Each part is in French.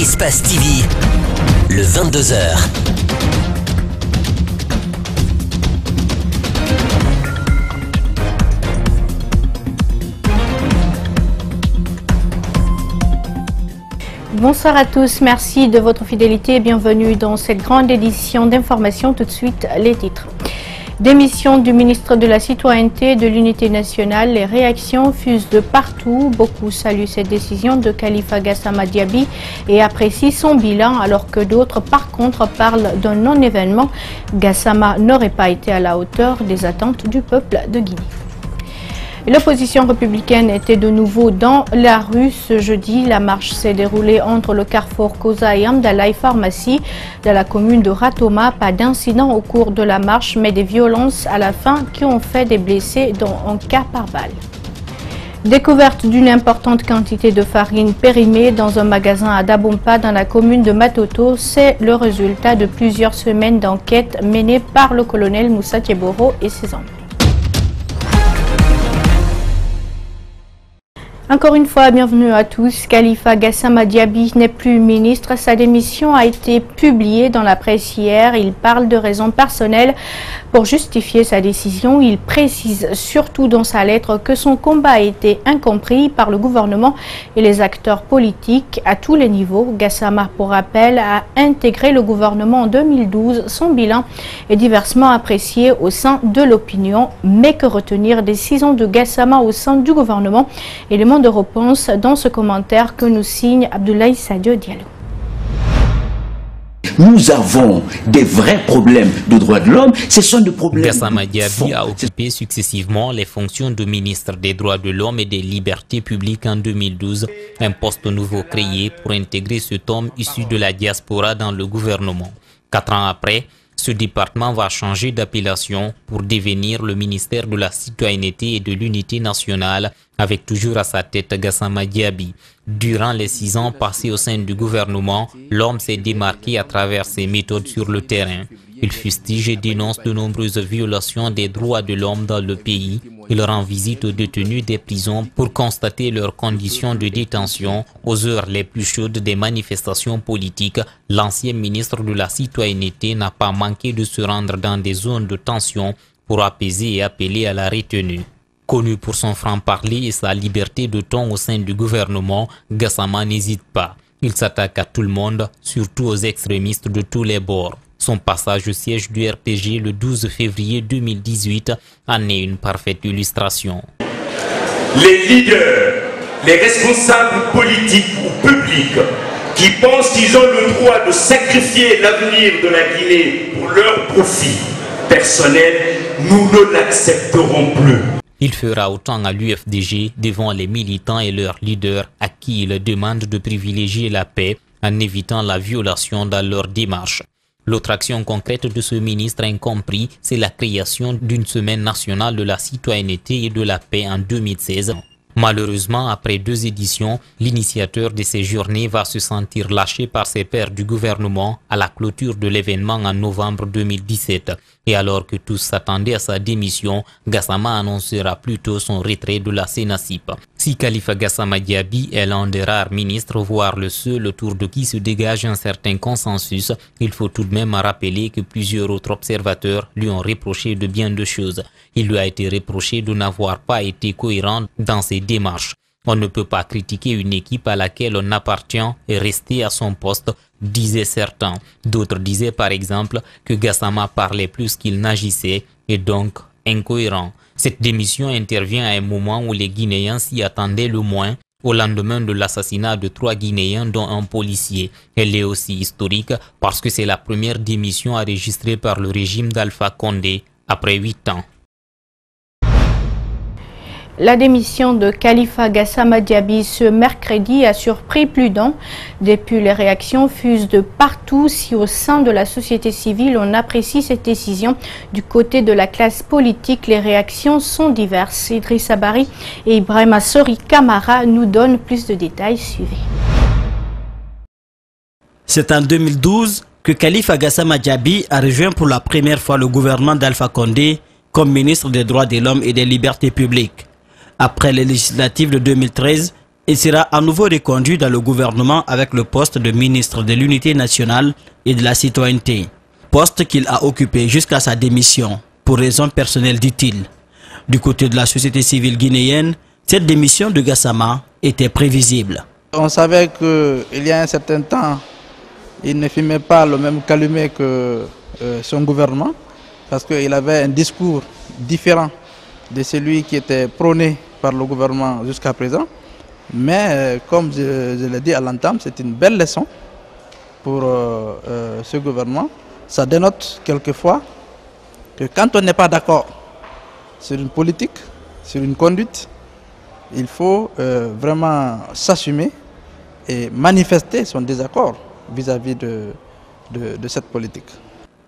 Espace TV, le 22h. Bonsoir à tous, merci de votre fidélité et bienvenue dans cette grande édition d'information. Tout de suite, les titres. Démission du ministre de la Citoyenneté et de l'Unité nationale, les réactions fusent de partout. Beaucoup saluent cette décision de Khalifa Gassama Diaby et apprécient son bilan, alors que d'autres, par contre, parlent d'un non-événement. Gassama n'aurait pas été à la hauteur des attentes du peuple de Guinée. L'opposition républicaine était de nouveau dans la rue ce jeudi. La marche s'est déroulée entre le carrefour Koza et Amdalaï Pharmacie de la commune de Ratoma. Pas d'incident au cours de la marche, mais des violences à la fin qui ont fait des blessés, dont un cas par balle. Découverte d'une importante quantité de farine périmée dans un magasin à Dabompa dans la commune de Matoto, c'est le résultat de plusieurs semaines d'enquête menées par le colonel Moussa Tcheboro et ses hommes. Encore une fois, bienvenue à tous. Khalifa Gassama Diaby n'est plus ministre. Sa démission a été publiée dans la presse hier. Il parle de raisons personnelles pour justifier sa décision. Il précise surtout dans sa lettre que son combat a été incompris par le gouvernement et les acteurs politiques à tous les niveaux. Gassama, pour rappel, a intégré le gouvernement en 2012. Son bilan est diversement apprécié au sein de l'opinion. Mais que retenir des 6 ans de Gassama au sein du gouvernement? Élément de réponse dans ce commentaire que nous signe Abdoulaye Sadio Diallo. Nous avons des vrais problèmes de droits de l'homme. Ce sont des problèmes. Gassama Diaby a occupé successivement les fonctions de ministre des droits de l'homme et des libertés publiques en 2012, un poste nouveau créé pour intégrer cet homme issu de la diaspora dans le gouvernement. 4 ans après, ce département va changer d'appellation pour devenir le ministère de la Citoyenneté et de l'Unité nationale, avec toujours à sa tête Gassama Diaby. Durant les 6 ans passés au sein du gouvernement, l'homme s'est démarqué à travers ses méthodes sur le terrain. Il fustige et dénonce de nombreuses violations des droits de l'homme dans le pays. Il rend visite aux détenus des prisons pour constater leurs conditions de détention. Aux heures les plus chaudes des manifestations politiques, l'ancien ministre de la Citoyenneté n'a pas manqué de se rendre dans des zones de tension pour apaiser et appeler à la retenue. Connu pour son franc-parler et sa liberté de ton au sein du gouvernement, Gassama n'hésite pas. Il s'attaque à tout le monde, surtout aux extrémistes de tous les bords. Son passage au siège du RPG le 12 février 2018 en est une parfaite illustration. Les leaders, les responsables politiques ou publics qui pensent qu'ils ont le droit de sacrifier l'avenir de la Guinée pour leur profit personnel, nous ne l'accepterons plus. Il fera autant à l'UFDG devant les militants et leurs leaders à qui il demande de privilégier la paix en évitant la violation dans leur démarche. L'autre action concrète de ce ministre incompris, c'est la création d'une semaine nationale de la citoyenneté et de la paix en 2016. Malheureusement, après 2 éditions, l'initiateur de ces journées va se sentir lâché par ses pairs du gouvernement à la clôture de l'événement en novembre 2017. Et alors que tous s'attendaient à sa démission, Gassama annoncera plutôt son retrait de la CENACIP. Si Khalifa Gassama Diaby est l'un des rares ministres, voire le seul autour de qui se dégage un certain consensus, il faut tout de même rappeler que plusieurs autres observateurs lui ont reproché de bien de choses. Il lui a été reproché de n'avoir pas été cohérent dans ses démarches. On ne peut pas critiquer une équipe à laquelle on appartient et rester à son poste, disaient certains. D'autres disaient par exemple que Gassama parlait plus qu'il n'agissait et donc incohérent. Cette démission intervient à un moment où les Guinéens s'y attendaient le moins, au lendemain de l'assassinat de 3 Guinéens dont un policier. Elle est aussi historique parce que c'est la première démission enregistrée par le régime d'Alpha Condé après 8 ans. La démission de Khalifa Gassama Diaby ce mercredi a surpris plus d'un. Depuis, les réactions fusent de partout. Si au sein de la société civile, on apprécie cette décision, du côté de la classe politique, les réactions sont diverses. Idrissa Bari et Ibrahima Sori Kamara nous donnent plus de détails. Suivez. C'est en 2012 que Khalifa Gassama Diaby a rejoint pour la première fois le gouvernement d'Alpha Condé comme ministre des droits de l'homme et des libertés publiques. Après les législatives de 2013, Il sera à nouveau reconduit dans le gouvernement avec le poste de ministre de l'Unité nationale et de la citoyenneté, poste qu'il a occupé jusqu'à sa démission, pour raisons personnelles, dit-il. Du côté de la société civile guinéenne, cette démission de Gassama était prévisible. On savait qu'il y a un certain temps, il ne fumait pas le même calumet que son gouvernement, parce qu'il avait un discours différent de celui qui était prôné par le gouvernement jusqu'à présent. Mais comme je l'ai dit à l'entame, c'est une belle leçon pour ce gouvernement. Ça dénote quelquefois que quand on n'est pas d'accord sur une politique, sur une conduite, il faut vraiment s'assumer et manifester son désaccord vis-à-vis de cette politique.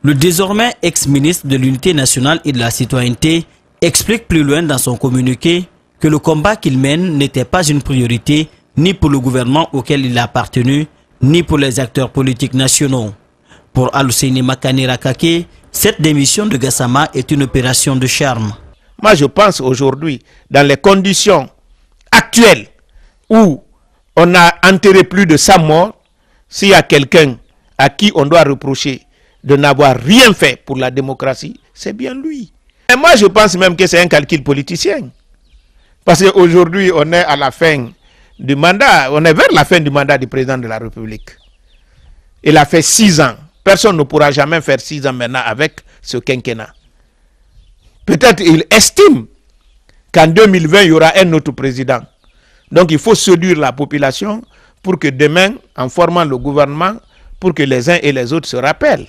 Le désormais ex-ministre de l'Unité nationale et de la citoyenneté explique plus loin dans son communiqué que le combat qu'il mène n'était pas une priorité ni pour le gouvernement auquel il a appartenu, ni pour les acteurs politiques nationaux. Pour Aluseni Makane Rakake, cette démission de Gassama est une opération de charme. Moi, je pense aujourd'hui, dans les conditions actuelles où on a enterré plus de 100 morts, s'il y a quelqu'un à qui on doit reprocher de n'avoir rien fait pour la démocratie, c'est bien lui. Et moi, je pense même que c'est un calcul politicien. Parce qu'aujourd'hui, on est à la fin du mandat, on est vers la fin du mandat du président de la République. Il a fait 6 ans. Personne ne pourra jamais faire 6 ans maintenant avec ce quinquennat. Peut-être il estime qu'en 2020, il y aura un autre président. Donc il faut séduire la population pour que demain, en formant le gouvernement, pour que les uns et les autres se rappellent.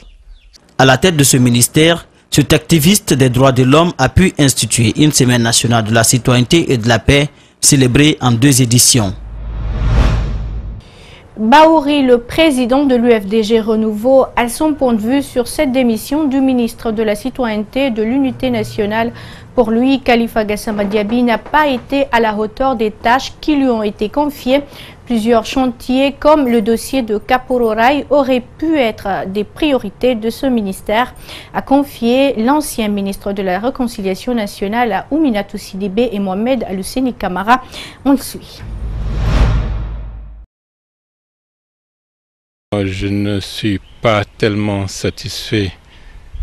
À la tête de ce ministère, cet activiste des droits de l'homme a pu instituer une semaine nationale de la citoyenneté et de la paix, célébrée en 2 éditions. Bahouri, le président de l'UFDG Renouveau, a son point de vue sur cette démission du ministre de la Citoyenneté et de l'Unité nationale. Pour lui, Khalifa Gassama Diaby n'a pas été à la hauteur des tâches qui lui ont été confiées. Plusieurs chantiers, comme le dossier de Kapororaï, auraient pu être des priorités de ce ministère, a confié l'ancien ministre de la Réconciliation nationale à Ouminatou Sidibé et Mohamed Aluseni Kamara. On le suit. Je ne suis pas tellement satisfait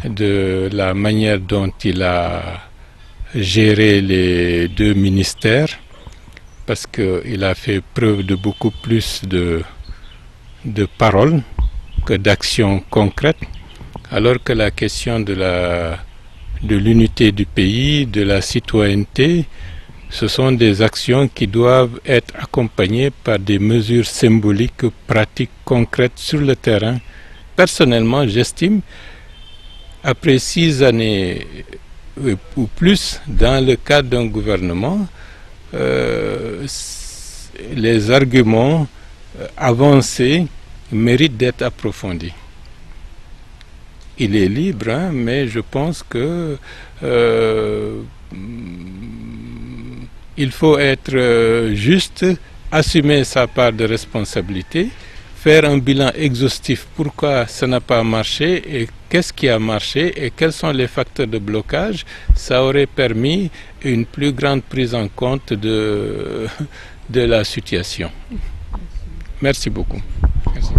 de la manière dont il a géré les 2 ministères, parce qu'il a fait preuve de beaucoup plus de paroles que d'actions concrètes, alors que la question de l'unité du pays, de la citoyenneté, ce sont des actions qui doivent être accompagnées par des mesures symboliques, pratiques, concrètes sur le terrain. Personnellement, j'estime, après 6 années ou plus dans le cadre d'un gouvernement, les arguments avancés méritent d'être approfondis. Il est libre, hein, mais je pense que il faut être juste, assumer sa part de responsabilité, faire un bilan exhaustif, pourquoi ça n'a pas marché et qu'est-ce qui a marché et quels sont les facteurs de blocage. Ça aurait permis une plus grande prise en compte de la situation. Merci beaucoup. Merci.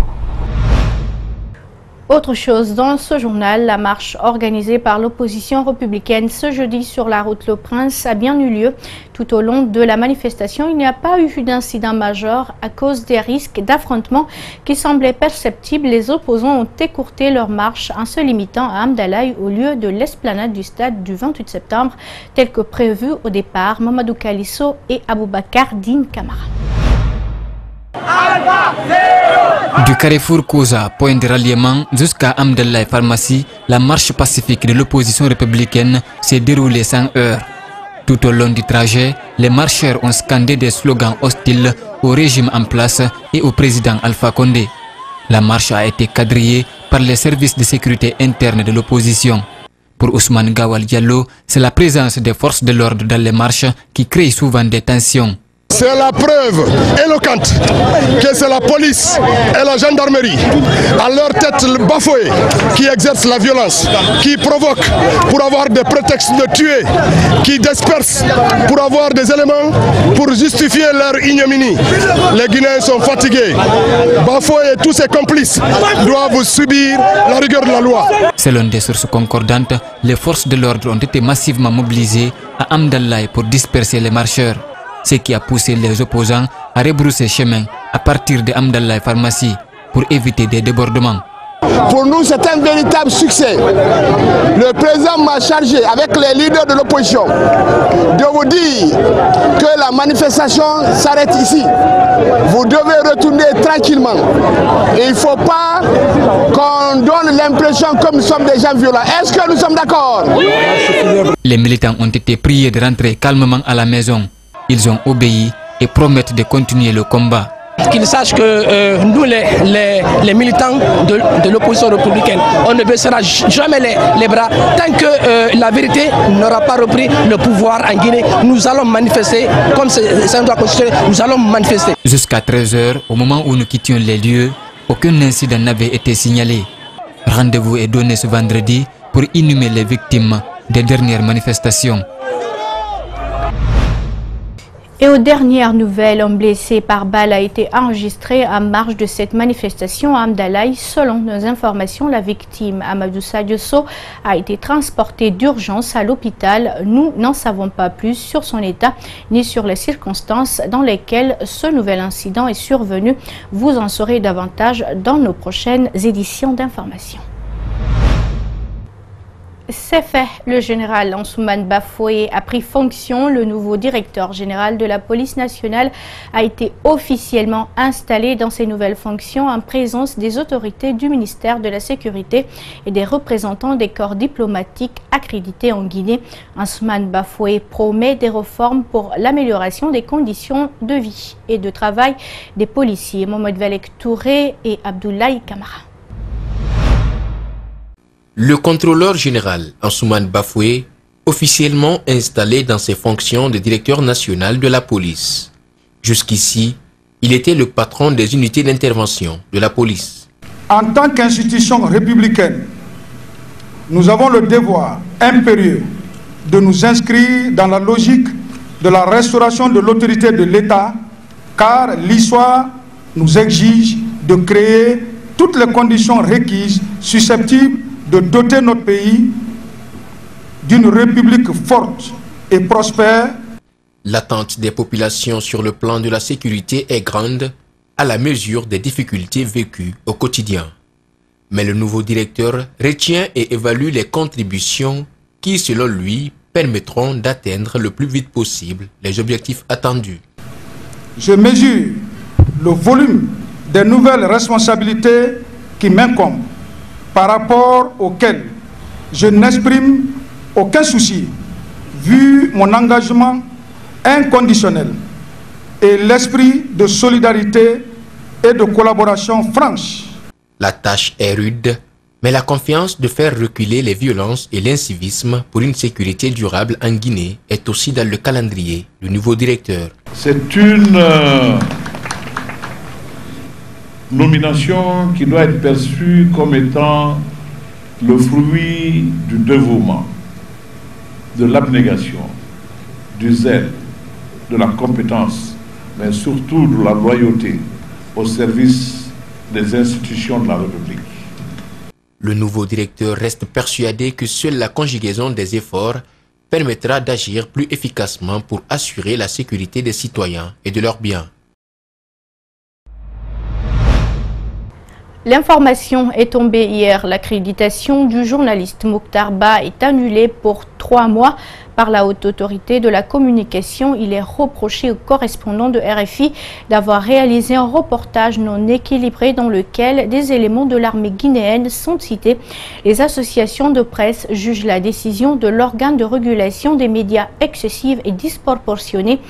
Autre chose dans ce journal, la marche organisée par l'opposition républicaine ce jeudi sur la route Le Prince a bien eu lieu. Tout au long de la manifestation, il n'y a pas eu d'incident majeur à cause des risques d'affrontement qui semblaient perceptibles. Les opposants ont écourté leur marche en se limitant à Amdalaï au lieu de l'esplanade du stade du 28 septembre, tel que prévu au départ. Mamadou Kalisso et Aboubakar Din Kamara. Du carrefour Koza, point de ralliement, jusqu'à Amdalaï Pharmacie, la marche pacifique de l'opposition républicaine s'est déroulée sans heurts. Tout au long du trajet, les marcheurs ont scandé des slogans hostiles au régime en place et au président Alpha Condé. La marche a été quadrillée par les services de sécurité interne de l'opposition. Pour Ousmane Gawal Diallo, c'est la présence des forces de l'ordre dans les marches qui crée souvent des tensions. C'est la preuve éloquente que c'est la police et la gendarmerie, à leur tête bafouée, qui exercent la violence, qui provoquent pour avoir des prétextes de tuer, qui dispersent pour avoir des éléments pour justifier leur ignominie. Les Guinéens sont fatigués. Bafoué et tous ses complices doivent subir la rigueur de la loi. Selon des sources concordantes, les forces de l'ordre ont été massivement mobilisées à Amdallaye pour disperser les marcheurs, ce qui a poussé les opposants à rebrousser chemin à partir de Amdallaye Pharmacie pour éviter des débordements. Pour nous, c'est un véritable succès. Le président m'a chargé avec les leaders de l'opposition de vous dire que la manifestation s'arrête ici. Vous devez retourner tranquillement. Et il ne faut pas qu'on donne l'impression que nous sommes des gens violents. Est-ce que nous sommes d'accord? Les militants ont été priés de rentrer calmement à la maison. Ils ont obéi et promettent de continuer le combat. Qu'ils sachent que nous, les militants de l'opposition républicaine, on ne baissera jamais les bras tant que la vérité n'aura pas repris le pouvoir en Guinée. Nous allons manifester, comme c'est un droit constitutionnel, nous allons manifester. Jusqu'à 13 h, au moment où nous quittions les lieux, aucun incident n'avait été signalé. Rendez-vous est donné ce vendredi pour inhumer les victimes des dernières manifestations. Et aux dernières nouvelles, un blessé par balle a été enregistré en marge de cette manifestation à Amdallaye. Selon nos informations, la victime, Amadou Sadioso, a été transportée d'urgence à l'hôpital. Nous n'en savons pas plus sur son état ni sur les circonstances dans lesquelles ce nouvel incident est survenu. Vous en saurez davantage dans nos prochaines éditions d'information. C'est fait, le général Ansoumane Bafoué a pris fonction. Le nouveau directeur général de la police nationale a été officiellement installé dans ses nouvelles fonctions en présence des autorités du ministère de la Sécurité et des représentants des corps diplomatiques accrédités en Guinée. Ansoumane Bafoué promet des réformes pour l'amélioration des conditions de vie et de travail des policiers. Mohamed Velek Touré et Abdoulaye Kamara. Le contrôleur général Ansoumane Bafoué, officiellement installé dans ses fonctions de directeur national de la police. Jusqu'ici, il était le patron des unités d'intervention de la police. En tant qu'institution républicaine, nous avons le devoir impérieux de nous inscrire dans la logique de la restauration de l'autorité de l'État, car l'histoire nous exige de créer toutes les conditions requises susceptibles de doter notre pays d'une république forte et prospère. L'attente des populations sur le plan de la sécurité est grande à la mesure des difficultés vécues au quotidien. Mais le nouveau directeur retient et évalue les contributions qui, selon lui, permettront d'atteindre le plus vite possible les objectifs attendus. Je mesure le volume des nouvelles responsabilités qui m'incombent, par rapport auquel je n'exprime aucun souci, vu mon engagement inconditionnel et l'esprit de solidarité et de collaboration franche. La tâche est rude, mais la confiance de faire reculer les violences et l'incivisme pour une sécurité durable en Guinée est aussi dans le calendrier du nouveau directeur. C'est une nomination qui doit être perçue comme étant le fruit du dévouement, de l'abnégation, du zèle, de la compétence, mais surtout de la loyauté au service des institutions de la République. Le nouveau directeur reste persuadé que seule la conjugaison des efforts permettra d'agir plus efficacement pour assurer la sécurité des citoyens et de leurs biens. L'information est tombée hier. L'accréditation du journaliste Mokhtar Ba est annulée pour 3 mois par la haute autorité de la communication. Il est reproché au correspondant de RFI d'avoir réalisé un reportage non équilibré dans lequel des éléments de l'armée guinéenne sont cités. Les associations de presse jugent la décision de l'organe de régulation des médias excessive et disproportionnée.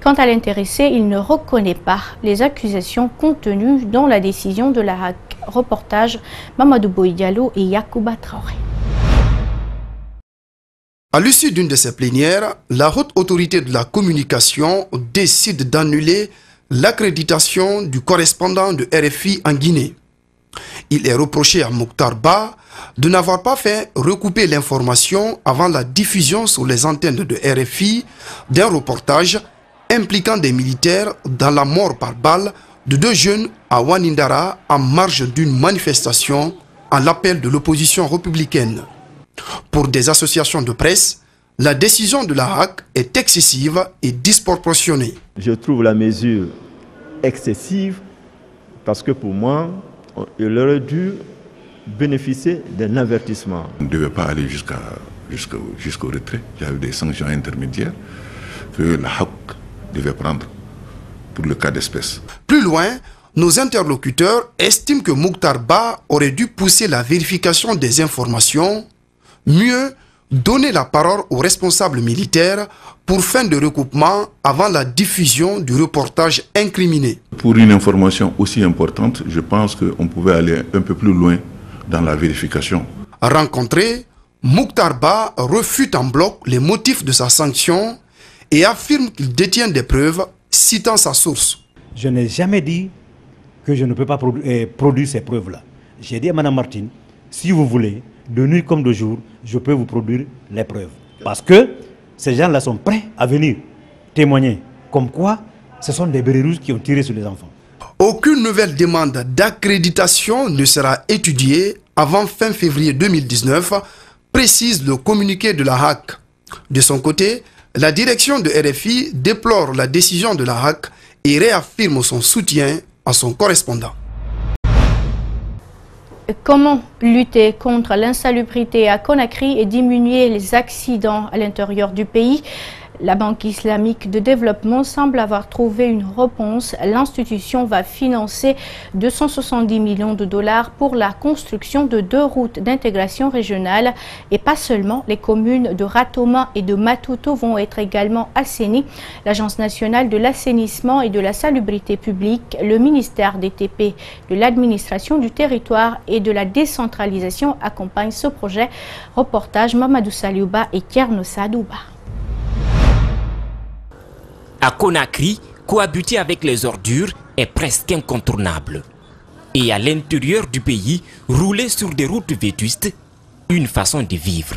Quant à l'intéressé, il ne reconnaît pas les accusations contenues dans la décision de la HAC. Reportage Mamadou Boy Diallo et Yacouba Traoré. À l'issue d'une de ces plénières, la haute autorité de la communication décide d'annuler l'accréditation du correspondant de RFI en Guinée. Il est reproché à Mokhtar Ba de n'avoir pas fait recouper l'information avant la diffusion sur les antennes de RFI d'un reportage impliquant des militaires dans la mort par balle de 2 jeunes à Wanindara en marge d'une manifestation à l'appel de l'opposition républicaine. Pour des associations de presse, la décision de la HAC est excessive et disproportionnée. Je trouve la mesure excessive parce que pour moi, il aurait dû bénéficier d'un avertissement. On ne devait pas aller jusqu'au retrait. Il y a eu des sanctions intermédiaires que la HAC devait prendre pour le cas d'espèce. Plus loin, nos interlocuteurs estiment que Mokhtar Ba aurait dû pousser la vérification des informations, mieux donner la parole aux responsables militaires pour fin de recoupement avant la diffusion du reportage incriminé. Pour une information aussi importante, je pense qu'on pouvait aller un peu plus loin dans la vérification. Rencontré, Mokhtar Ba refute en bloc les motifs de sa sanction et affirme qu'il détient des preuves, citant sa source. Je n'ai jamais dit que je ne peux pas produire ces preuves-là. J'ai dit à Mme Martine, si vous voulez, de nuit comme de jour, je peux vous produire les preuves. Parce que ces gens-là sont prêts à venir témoigner. Comme quoi, ce sont des bérets rouges qui ont tiré sur les enfants. Aucune nouvelle demande d'accréditation ne sera étudiée avant fin février 2019, précise le communiqué de la HAC. De son côté, la direction de RFI déplore la décision de la HAC et réaffirme son soutien à son correspondant. Comment lutter contre l'insalubrité à Conakry et diminuer les accidents à l'intérieur du pays? La Banque islamique de développement semble avoir trouvé une réponse. L'institution va financer 270 millions de dollars pour la construction de 2 routes d'intégration régionale. Et pas seulement, les communes de Ratoma et de Matuto vont être également assainies. L'Agence nationale de l'assainissement et de la salubrité publique, le ministère des TP, de l'administration du territoire et de la décentralisation accompagnent ce projet. Reportage Mamadou Saliouba et Tierno Sadouba. À Conakry, cohabiter avec les ordures est presque incontournable. Et à l'intérieur du pays, rouler sur des routes vétustes, une façon de vivre.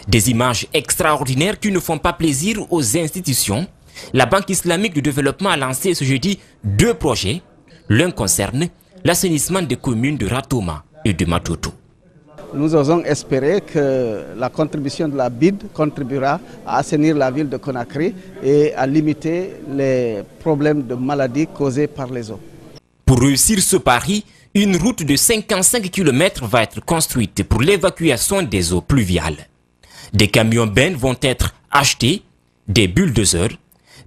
Des images extraordinaires qui ne font pas plaisir aux institutions. La Banque islamique du développement a lancé ce jeudi 2 projets. L'un concerne l'assainissement des communes de Ratoma et de Matuto. Nous osons espérer que la contribution de la BID contribuera à assainir la ville de Conakry et à limiter les problèmes de maladies causés par les eaux. Pour réussir ce pari, une route de 55 km va être construite pour l'évacuation des eaux pluviales. Des camions-bennes vont être achetés, des bulldozers,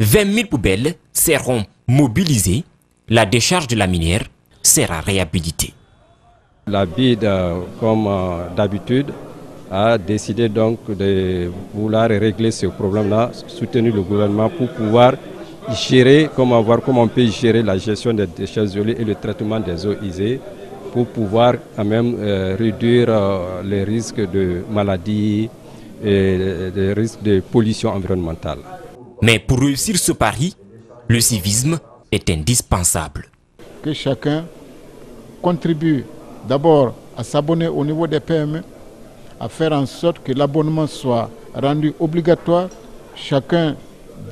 20 000 poubelles seront mobilisées, la décharge de la minière sera réhabilitée. La BID, comme d'habitude, a décidé donc de vouloir régler ce problème-là, soutenir le gouvernement pour pouvoir gérer, voir comment on peut gérer la gestion des déchets isolés et le traitement des eaux usées pour pouvoir quand même réduire les risques de maladies et les risques de pollution environnementale. Mais pour réussir ce pari, le civisme est indispensable. Que chacun contribue d'abord à s'abonner au niveau des PME, à faire en sorte que l'abonnement soit rendu obligatoire, chacun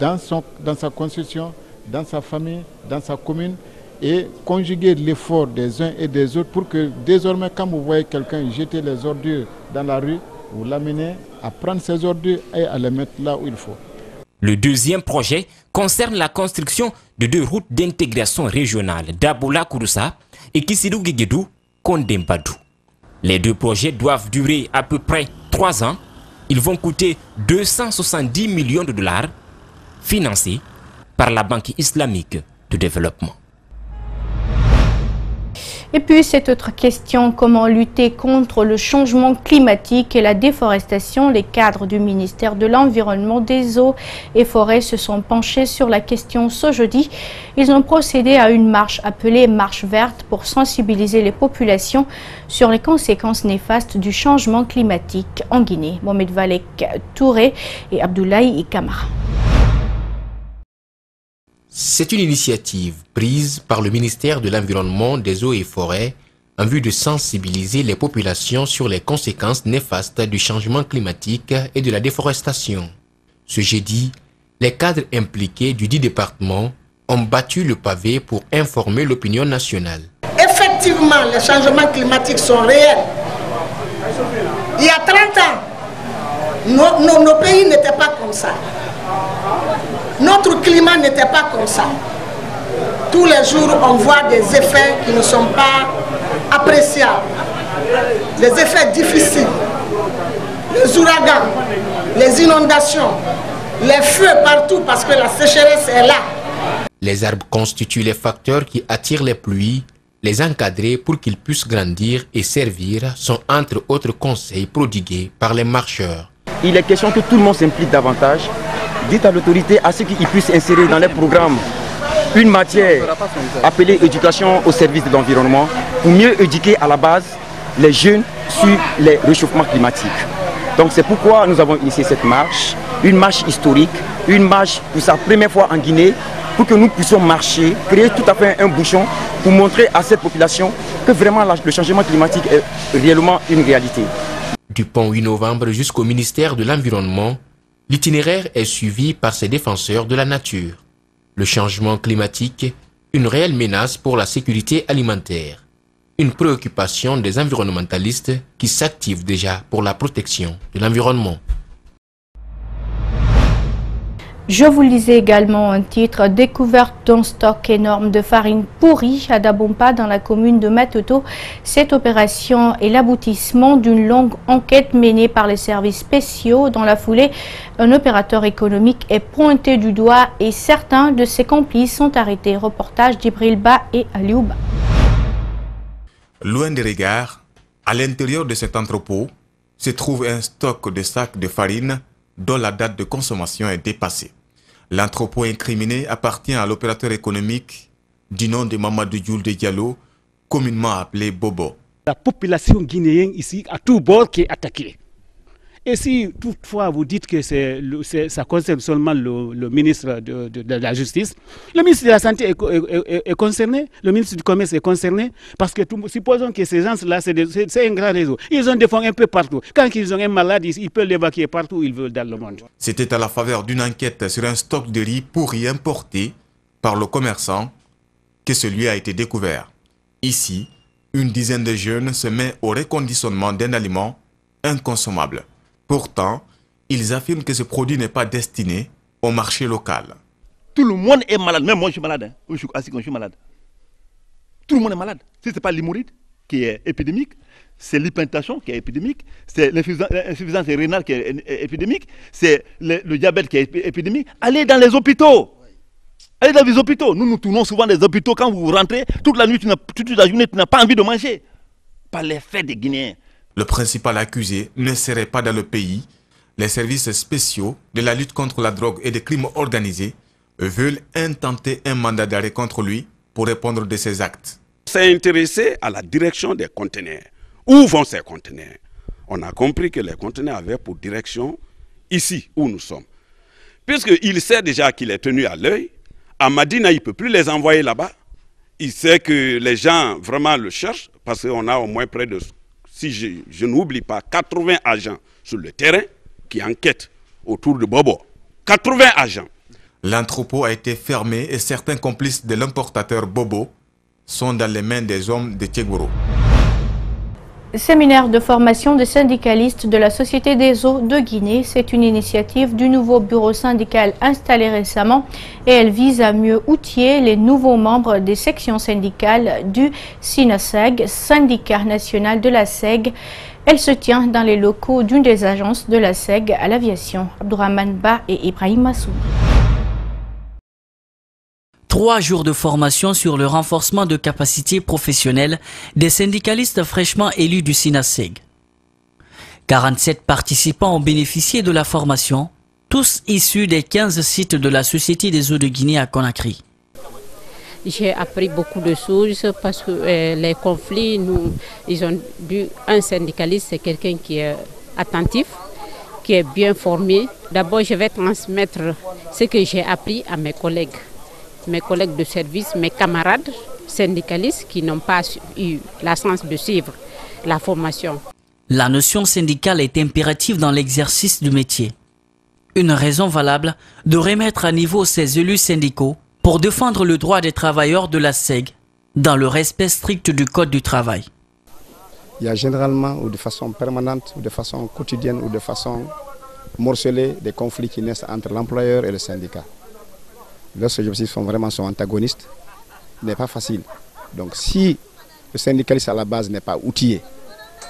dans sa constitution, dans sa famille, dans sa commune, et conjuguer l'effort des uns et des autres pour que désormais quand vous voyez quelqu'un jeter les ordures dans la rue, vous l'amenez à prendre ces ordures et à les mettre là où il faut. Le deuxième projet concerne la construction de 2 routes d'intégration régionale d'Aboula Kouroussa et Kissidou Guéguédou Kondembadou. Les 2 projets doivent durer à peu près 3 ans. Ils vont coûter 270 millions de dollars, financés par la Banque islamique de développement. Et puis cette autre question, comment lutter contre le changement climatique et la déforestation? Les cadres du ministère de l'Environnement, des Eaux et Forêts se sont penchés sur la question ce jeudi. Ils ont procédé à une marche appelée Marche verte pour sensibiliser les populations sur les conséquences néfastes du changement climatique en Guinée. Mohamed Valek Touré et Abdoulaye Kamara. C'est une initiative prise par le ministère de l'Environnement, des Eaux et Forêts en vue de sensibiliser les populations sur les conséquences néfastes du changement climatique et de la déforestation. Ce jeudi, les cadres impliqués du 10 départements ont battu le pavé pour informer l'opinion nationale. Effectivement, les changements climatiques sont réels. Il y a 30 ans, nos pays n'étaient pas comme ça. Notre climat n'était pas comme ça. Tous les jours, on voit des effets qui ne sont pas appréciables. Des effets difficiles. Les ouragans, les inondations, les feux partout parce que la sécheresse est là. Les arbres constituent les facteurs qui attirent les pluies. Les encadrer pour qu'ils puissent grandir et servir sont entre autres conseils prodigués par les marcheurs. Il est question que tout le monde s'implique davantage. Dites à l'autorité à ce qu'ils puissent insérer dans les programmes une matière appelée éducation au service de l'environnement pour mieux éduquer à la base les jeunes sur les réchauffements climatiques. Donc c'est pourquoi nous avons initié cette marche, une marche historique, une marche pour sa première fois en Guinée, pour que nous puissions marcher, créer tout à fait un bouchon pour montrer à cette population que vraiment le changement climatique est réellement une réalité. Du pont 8 novembre jusqu'au ministère de l'Environnement, l'itinéraire est suivi par ses défenseurs de la nature. Le changement climatique, une réelle menace pour la sécurité alimentaire. Une préoccupation des environnementalistes qui s'activent déjà pour la protection de l'environnement. Je vous lisais également un titre, découverte d'un stock énorme de farine pourrie à Dabompa dans la commune de Matoto. Cette opération est l'aboutissement d'une longue enquête menée par les services spéciaux. Dans la foulée, un opérateur économique est pointé du doigt et certains de ses complices sont arrêtés. Reportage d'Ibril Ba et Aliouba. Loin des regards, à l'intérieur de cet entrepôt se trouve un stock de sacs de farine dont la date de consommation est dépassée. L'entrepôt incriminé appartient à l'opérateur économique du nom de Mamadou Dioul de Diallo, communément appelé Bobo. La population guinéenne ici, à tout bord, qui est attaquée. Et si toutefois vous dites que ça concerne seulement le ministre de la Justice, le ministre de la Santé est concerné, le ministre du Commerce est concerné, parce que supposons que ces gens-là, c'est un grand réseau. Ils ont des fonds un peu partout. Quand ils ont un malade, ils peuvent l'évacuer partout où ils veulent dans le monde. C'était à la faveur d'une enquête sur un stock de riz pourri importé par le commerçant que celui a été découvert. Ici, une dizaine de jeunes se met au reconditionnement d'un aliment inconsommable. Pourtant, ils affirment que ce produit n'est pas destiné au marché local. Tout le monde est malade, même moi je suis malade. Hein. Je suis assis quand je suis malade. Tout le monde est malade. Si ce n'est pas l'hémorroïde qui est épidémique, c'est l'hypertension qui est épidémique, c'est l'insuffisance rénale qui est épidémique, c'est le diabète qui est épidémique. Allez dans les hôpitaux. Allez dans les hôpitaux. Nous tournons souvent des hôpitaux. Quand vous rentrez, toute la nuit, toute la journée, tu n'as pas envie de manger. Par les faits des Guinéens. Le principal accusé ne serait pas dans le pays. Les services spéciaux de la lutte contre la drogue et des crimes organisés veulent intenter un mandat d'arrêt contre lui pour répondre de ses actes. On s'est intéressé à la direction des conteneurs. Où vont ces conteneurs? On a compris que les conteneurs avaient pour direction ici où nous sommes. Puisqu'il sait déjà qu'il est tenu à l'œil, à Madina, il ne peut plus les envoyer là-bas. Il sait que les gens vraiment le cherchent parce qu'on a au moins près de... Si je n'oublie pas, 80 agents sur le terrain qui enquêtent autour de Bobo. 80 agents. L'entrepôt a été fermé et certains complices de l'importateur Bobo sont dans les mains des hommes de Tchegouro. Séminaire de formation des syndicalistes de la Société des eaux de Guinée. C'est une initiative du nouveau bureau syndical installé récemment et elle vise à mieux outiller les nouveaux membres des sections syndicales du SINASEG, syndicat national de la SEG. Elle se tient dans les locaux d'une des agences de la SEG à l'aviation. Abdourahmane Ba et Ibrahim Massoud. 3 jours de formation sur le renforcement de capacités professionnelles des syndicalistes fraîchement élus du SINASEG. 47 participants ont bénéficié de la formation, tous issus des 15 sites de la Société des eaux de Guinée à Conakry. J'ai appris beaucoup de choses parce que les conflits, un syndicaliste, c'est quelqu'un qui est attentif, qui est bien formé. D'abord, je vais transmettre ce que j'ai appris à mes collègues de service, mes camarades syndicalistes qui n'ont pas eu la chance de suivre la formation. La notion syndicale est impérative dans l'exercice du métier. Une raison valable de remettre à niveau ces élus syndicaux pour défendre le droit des travailleurs de la SEG dans le respect strict du Code du travail. Il y a généralement, ou de façon permanente, ou de façon quotidienne, ou de façon morcelée, des conflits qui naissent entre l'employeur et le syndicat. Lorsque les objectifs sont antagonistes, ce n'est pas facile. Donc si le syndicaliste à la base n'est pas outillé,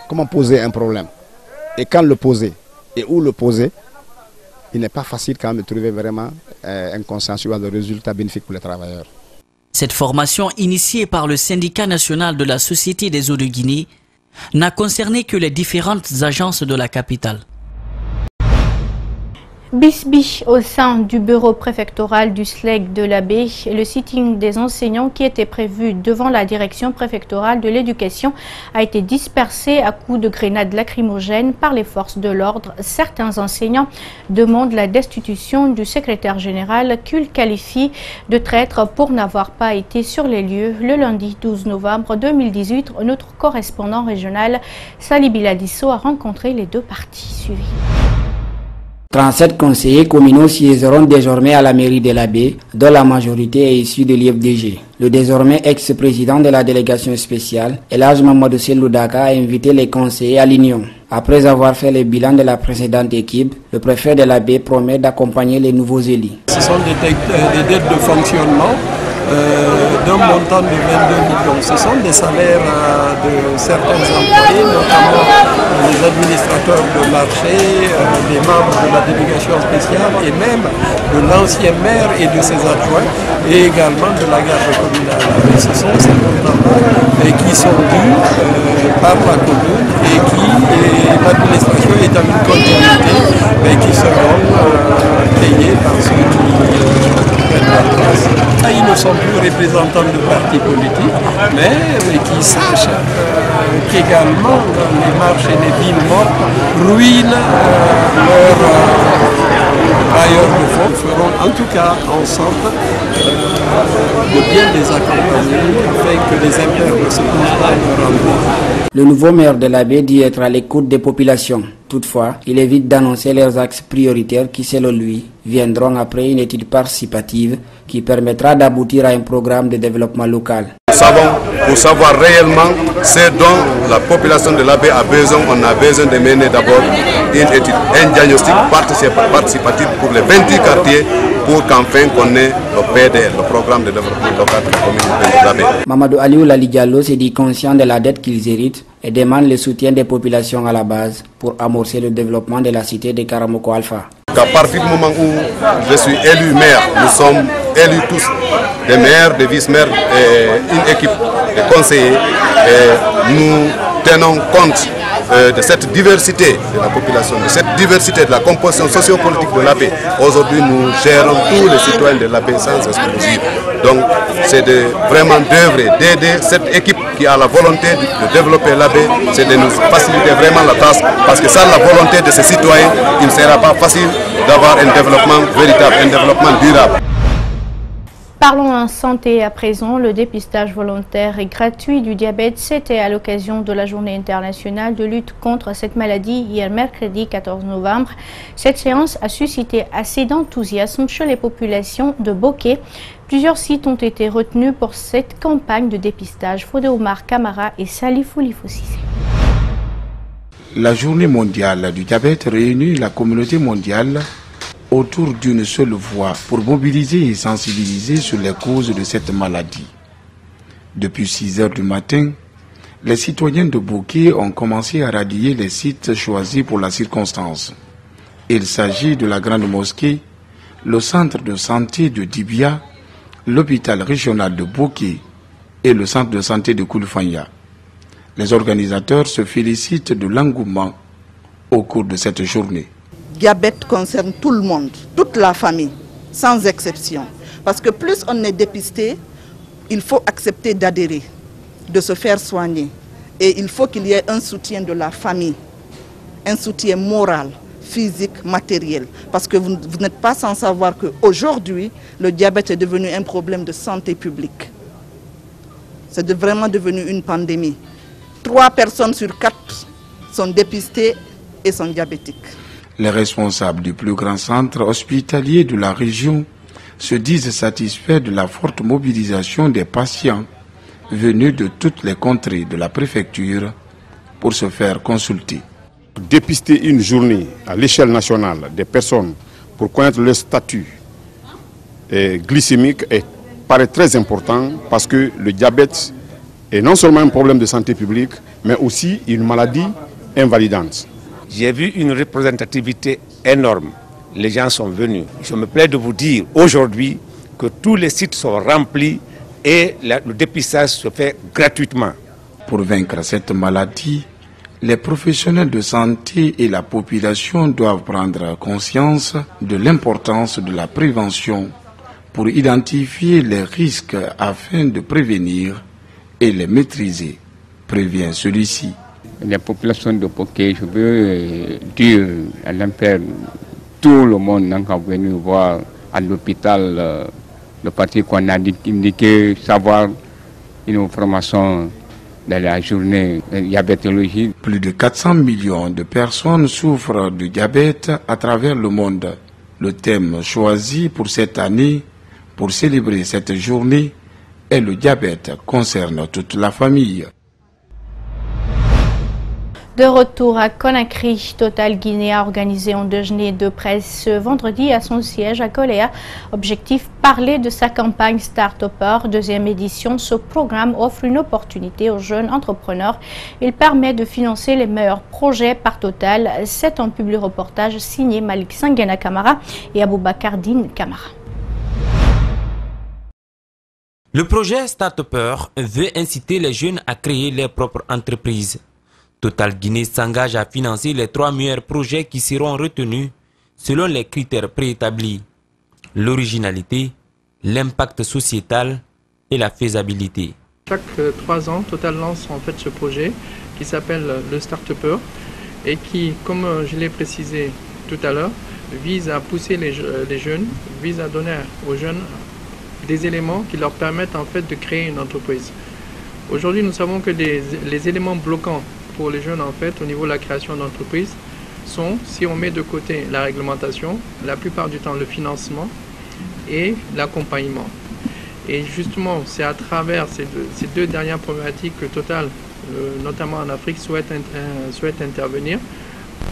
comment poser un problème? Et quand le poser? Et où le poser? Il n'est pas facile quand même de trouver vraiment un consensus ou des résultats bénéfiques pour les travailleurs. Cette formation initiée par le syndicat national de la Société des eaux de Guinée n'a concerné que les différentes agences de la capitale. Bisbis au sein du bureau préfectoral du SLEG de la baie, le sitting des enseignants qui était prévu devant la direction préfectorale de l'éducation a été dispersé à coups de grenades lacrymogènes par les forces de l'ordre. Certains enseignants demandent la destitution du secrétaire général qu'ils qualifient de traître pour n'avoir pas été sur les lieux le lundi 12 novembre 2018. Notre correspondant régional Sali Biladisso a rencontré les deux parties suivies. 37 conseillers communaux siégeront désormais à la mairie de la baie, dont la majorité est issue de l'IFDG. Le désormais ex-président de la délégation spéciale, Elhaj Mamadou Seloudaka, a invité les conseillers à l'union. Après avoir fait le bilan de la précédente équipe, le préfet de la baie promet d'accompagner les nouveaux élus. Ce sont des dettes de fonctionnement d'un montant de 22 millions. Ce sont des salaires de certains employés, notamment les administrateurs de marché, les membres de la délégation spéciale et même de l'ancien maire et de ses adjoints et également de la garde communale. Et ce sont ces montants-là qui sont dus par la commune et qui, l'administration est en une continuité, mais qui seront payés par ceux qui prennent la place. Ils ne sont plus représentants de partis politiques, mais qui sachent qu'également les marches et les villes mortes ruinent leurs bailleurs de fonds, feront en tout cas en sorte de bien les accompagner afin que les impairs ne se posent pas leur endroit. Le nouveau maire de la baie dit être à l'écoute des populations. Toutefois, il évite d'annoncer leurs axes prioritaires qui, selon lui, viendront après une étude participative qui permettra d'aboutir à un programme de développement local. Nous savons, pour savoir réellement ce dont la population de la baie a besoin, on a besoin de mener d'abord une étude, un diagnostic participatif pour les 28 quartiers pour qu'enfin qu'on ait le PDL, le programme de développement local de la commune de la baie. Mamadou Aliou Lali Diallo s'est dit conscient de la dette qu'ils héritent et demande le soutien des populations à la base pour amorcer le développement de la cité de Karamoko Alpha. À partir du moment où je suis élu maire, nous sommes élus tous, des maires, des vice-maires, une équipe de conseillers. Et nous tenons compte de cette diversité de la population, de cette diversité de la composition sociopolitique de la baie. Aujourd'hui, nous gérons tous les citoyens de la baie sans exclusive. Donc, c'est vraiment d'œuvrer, d'aider cette équipe qui a la volonté de développer la baie, c'est de nous faciliter vraiment la tâche, parce que sans la volonté de ces citoyens, il ne sera pas facile d'avoir un développement véritable, un développement durable. Parlons en santé à présent. Le dépistage volontaire et gratuit du diabète, c'était à l'occasion de la journée internationale de lutte contre cette maladie hier mercredi 14 novembre. Cette séance a suscité assez d'enthousiasme chez les populations de Bokeh. Plusieurs sites ont été retenus pour cette campagne de dépistage. Fodé Omar Kamara et Salifou Lifoussissé. La journée mondiale du diabète réunit la communauté mondiale autour d'une seule voix pour mobiliser et sensibiliser sur les causes de cette maladie. Depuis 6 heures du matin, les citoyens de Bokeh ont commencé à radier les sites choisis pour la circonstance. Il s'agit de la grande mosquée, le centre de santé de Dibia, l'hôpital régional de Boké et le centre de santé de Koulfanya. Les organisateurs se félicitent de l'engouement au cours de cette journée. Le diabète concerne tout le monde, toute la famille, sans exception. Parce que plus on est dépisté, il faut accepter d'adhérer, de se faire soigner. Et il faut qu'il y ait un soutien de la famille, un soutien moral, physique, matériel. Parce que vous n'êtes pas sans savoir qu'aujourd'hui, le diabète est devenu un problème de santé publique. C'est vraiment devenu une pandémie. 3 personnes sur 4 sont dépistées et sont diabétiques. Les responsables du plus grand centre hospitalier de la région se disent satisfaits de la forte mobilisation des patients venus de toutes les contrées de la préfecture pour se faire consulter. Dépister une journée à l'échelle nationale des personnes pour connaître leur statut glycémique paraît très important parce que le diabète est non seulement un problème de santé publique, mais aussi une maladie invalidante. J'ai vu une représentativité énorme. Les gens sont venus. Je me plais de vous dire aujourd'hui que tous les sites sont remplis et le dépistage se fait gratuitement. Pour vaincre cette maladie, les professionnels de santé et la population doivent prendre conscience de l'importance de la prévention pour identifier les risques afin de prévenir et les maîtriser, prévient celui-ci. Les populations de Boké, je veux dire à l'Impère, tout le monde n'a qu'à venir voir à l'hôpital le parti qu'on a indiqué, savoir une formation dans la journée diabétologie. Plus de 400 millions de personnes souffrent du diabète à travers le monde. Le thème choisi pour cette année, pour célébrer cette journée, est le diabète concerne toute la famille. De retour à Conakry, Total Guinée a organisé un déjeuner de presse ce vendredi à son siège à Koléa. Objectif, parler de sa campagne Start-Upper. Deuxième édition, ce programme offre une opportunité aux jeunes entrepreneurs. Il permet de financer les meilleurs projets par Total. C'est un public reportage signé Malik Sangena Kamara et Aboubakar Din Kamara. Le projet Start-Upper veut inciter les jeunes à créer leurs propres entreprises. Total Guinée s'engage à financer les 3 meilleurs projets qui seront retenus selon les critères préétablis: l'originalité, l'impact sociétal et la faisabilité. Chaque 3 ans, Total lance en fait ce projet qui s'appelle le Start-Upper et qui, comme je l'ai précisé tout à l'heure, vise à pousser les jeunes, vise à donner aux jeunes des éléments qui leur permettent en fait de créer une entreprise. Aujourd'hui, nous savons que les éléments bloquants pour les jeunes en fait au niveau de la création d'entreprise sont, si on met de côté la réglementation, la plupart du temps le financement et l'accompagnement. Et justement, c'est à travers ces deux dernières problématiques que Total, notamment en Afrique, souhaite intervenir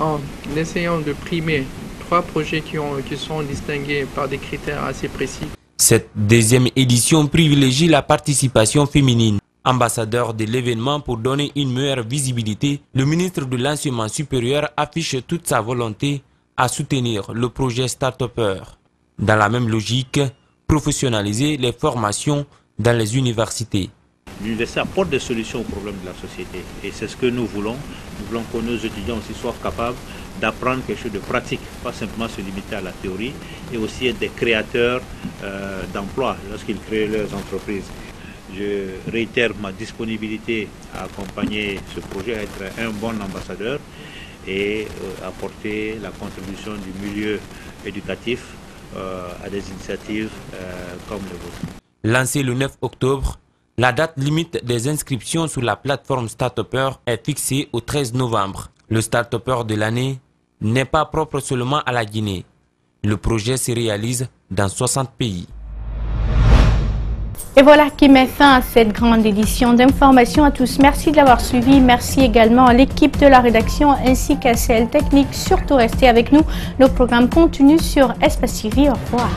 en essayant de primer 3 projets qui sont distingués par des critères assez précis. Cette deuxième édition privilégie la participation féminine. Ambassadeur de l'événement pour donner une meilleure visibilité, le ministre de l'Enseignement supérieur affiche toute sa volonté à soutenir le projet Start-Upper. Dans la même logique, professionnaliser les formations dans les universités. L'université apporte des solutions aux problèmes de la société et c'est ce que nous voulons. Nous voulons que nos étudiants aussi soient capables d'apprendre quelque chose de pratique, pas simplement se limiter à la théorie, et aussi être des créateurs d'emplois lorsqu'ils créent leurs entreprises. Je réitère ma disponibilité à accompagner ce projet, à être un bon ambassadeur et apporter la contribution du milieu éducatif à des initiatives comme le vôtre. Lancé le 9 octobre, la date limite des inscriptions sur la plateforme Start-Upper est fixée au 13 novembre. Le Start-Upper de l'année n'est pas propre seulement à la Guinée. Le projet se réalise dans 60 pays. Et voilà qui met fin à cette grande édition d'information à tous. Merci de l'avoir suivi. Merci également à l'équipe de la rédaction ainsi qu'à celle technique. Surtout restez avec nous. Nos programmes continuent sur Espace TV. Au revoir.